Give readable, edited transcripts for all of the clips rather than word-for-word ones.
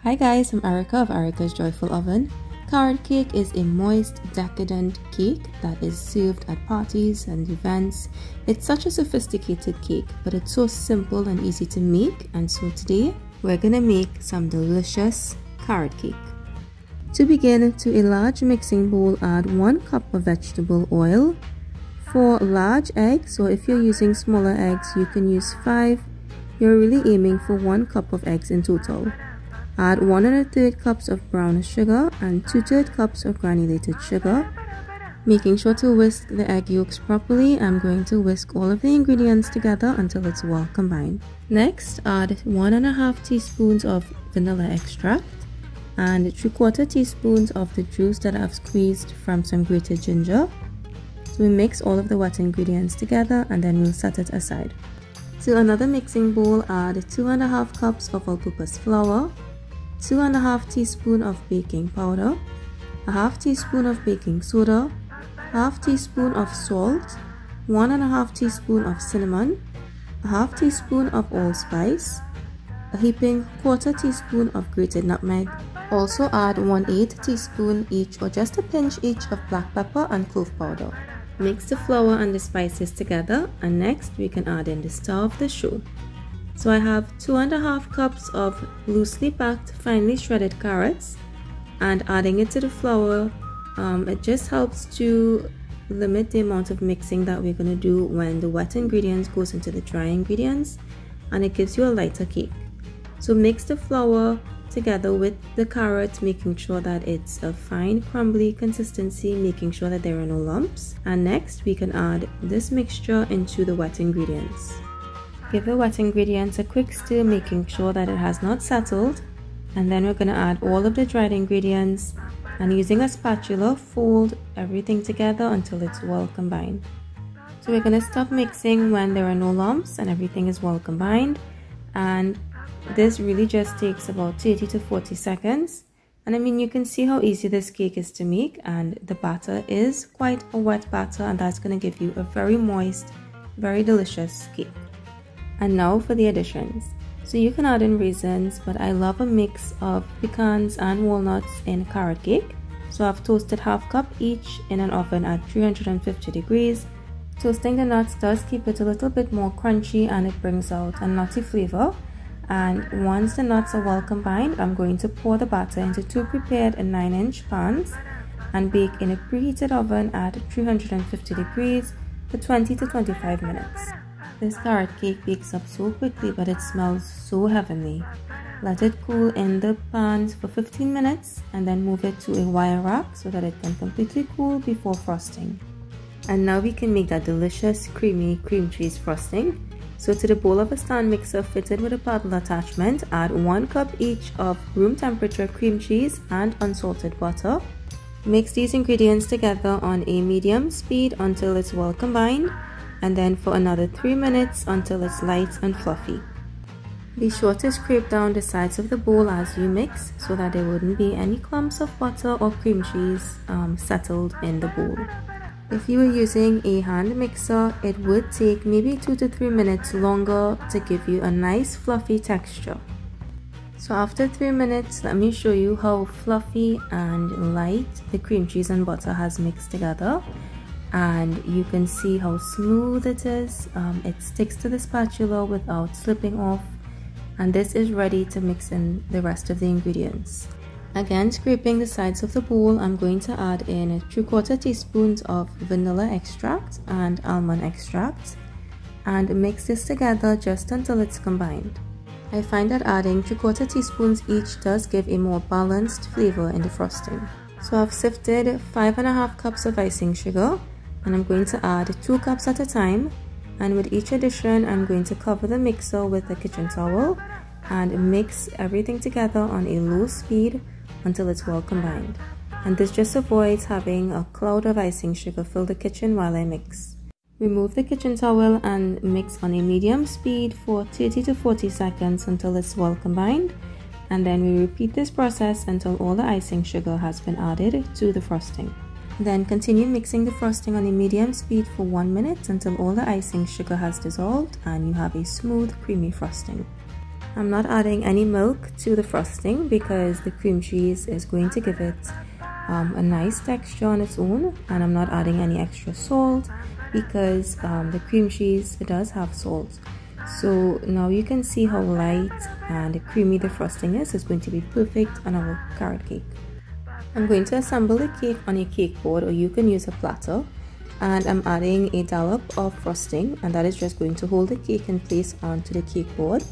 Hi guys, I'm Erica of Erica's Joyful Oven. Carrot cake is a moist, decadent cake that is served at parties and events. It's such a sophisticated cake, but it's so simple and easy to make, and so today we're gonna make some delicious carrot cake. To begin, to a large mixing bowl, add 1 cup of vegetable oil. For large eggs, or if you're using smaller eggs, you can use 5. You're really aiming for 1 cup of eggs in total. Add 1 1/3 cups of brown sugar and 2/3 cups of granulated sugar. Making sure to whisk the egg yolks properly, I'm going to whisk all of the ingredients together until it's well combined. Next, add 1 1/2 teaspoons of vanilla extract and 3/4 teaspoons of the juice that I've squeezed from some grated ginger. So we mix all of the wet ingredients together and then we'll set it aside. To another mixing bowl, add 2 1/2 cups of all-purpose flour, 2 1/2 teaspoons of baking powder, 1/2 teaspoon of baking soda, 1/2 teaspoon of salt, 1 1/2 teaspoon of cinnamon, 1/2 teaspoon of allspice, a heaping 1/4 teaspoon of grated nutmeg. Also add 1/8 teaspoon each or just a pinch each of black pepper and clove powder. Mix the flour and the spices together, and next we can add in the star of the show. So I have 2 1/2 cups of loosely packed, finely shredded carrots, and adding it to the flour, it just helps to limit the amount of mixing that we're going to do when the wet ingredients goes into the dry ingredients, and it gives you a lighter cake. So mix the flour together with the carrots, making sure that it's a fine crumbly consistency, making sure that there are no lumps. And next we can add this mixture into the wet ingredients. Give the wet ingredients a quick stir, making sure that it has not settled, and then we're going to add all of the dried ingredients, and using a spatula fold everything together until it's well combined. So we're going to stop mixing when there are no lumps and everything is well combined, and this really just takes about 30 to 40 seconds. And I mean, you can see how easy this cake is to make, and the batter is quite a wet batter, and that's going to give you a very moist, very delicious cake. And now for the additions. So you can add in raisins, but I love a mix of pecans and walnuts in carrot cake. So I've toasted 1/2 cup each in an oven at 350 degrees. Toasting the nuts does keep it a little bit more crunchy, and it brings out a nutty flavor. And once the nuts are well combined, I'm going to pour the batter into 2 prepared 9-inch pans and bake in a preheated oven at 350 degrees for 20 to 25 minutes. This carrot cake bakes up so quickly, but it smells so heavenly. Let it cool in the pans for 15 minutes and then move it to a wire rack so that it can completely cool before frosting. And now we can make that delicious creamy cream cheese frosting. So to the bowl of a stand mixer fitted with a paddle attachment, add 1 cup each of room temperature cream cheese and unsalted butter. Mix these ingredients together on a medium speed until it's well combined, and then for another 3 minutes until it's light and fluffy. Be sure to scrape down the sides of the bowl as you mix so that there wouldn't be any clumps of butter or cream cheese settled in the bowl. If you were using a hand mixer, it would take maybe 2 to 3 minutes longer to give you a nice fluffy texture. So after 3 minutes, let me show you how fluffy and light the cream cheese and butter has mixed together. And you can see how smooth it is. It sticks to the spatula without slipping off, and this is ready to mix in the rest of the ingredients. Again, scraping the sides of the bowl, I'm going to add in 3/4 teaspoons of vanilla extract and almond extract and mix this together just until it's combined. I find that adding 3/4 teaspoons each does give a more balanced flavor in the frosting. So I've sifted 5 1/2 cups of icing sugar, and I'm going to add 2 cups at a time, and with each addition I'm going to cover the mixer with a kitchen towel and mix everything together on a low speed until it's well combined. And this just avoids having a cloud of icing sugar fill the kitchen while I mix. Remove the kitchen towel and mix on a medium speed for 30 to 40 seconds until it's well combined, and then we repeat this process until all the icing sugar has been added to the frosting. Then continue mixing the frosting on a medium speed for 1 minute until all the icing sugar has dissolved and you have a smooth, creamy frosting. I'm not adding any milk to the frosting because the cream cheese is going to give it a nice texture on its own, and I'm not adding any extra salt because the cream cheese, it does have salt. So now you can see how light and creamy the frosting is. It's going to be perfect on our carrot cake. I'm going to assemble the cake on a cake board, or you can use a platter, and I'm adding a dollop of frosting, and that is just going to hold the cake in place onto the cake board.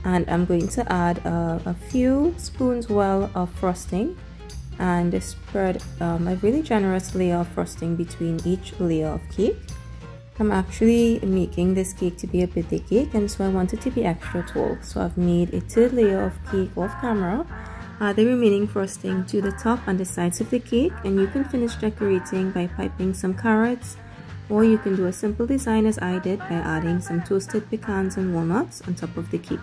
And I'm going to add a few spoons well of frosting and spread a really generous layer of frosting between each layer of cake. I'm actually making this cake to be a birthday cake, and so I want it to be extra tall. So I've made a third layer of cake off camera. Add the remaining frosting to the top and the sides of the cake, and you can finish decorating by piping some carrots, or you can do a simple design as I did by adding some toasted pecans and walnuts on top of the cake.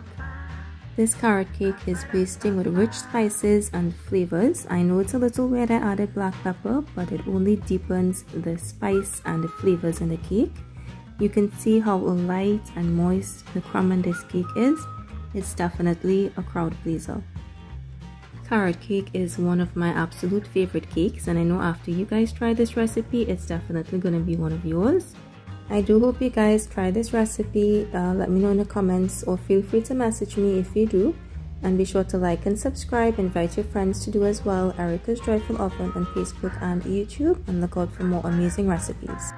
This carrot cake is basting with rich spices and flavors. I know it's a little weird I added black pepper, but it only deepens the spice and the flavors in the cake. You can see how light and moist the crumb in this cake is. It's definitely a crowd pleaser. Carrot cake is one of my absolute favorite cakes, and I know after you guys try this recipe, it's definitely going to be one of yours. I do hope you guys try this recipe. Let me know in the comments, or feel free to message me if you do. And be sure to like and subscribe. Invite your friends to do as well. Erica's Joyful Oven on Facebook and YouTube, and look out for more amazing recipes.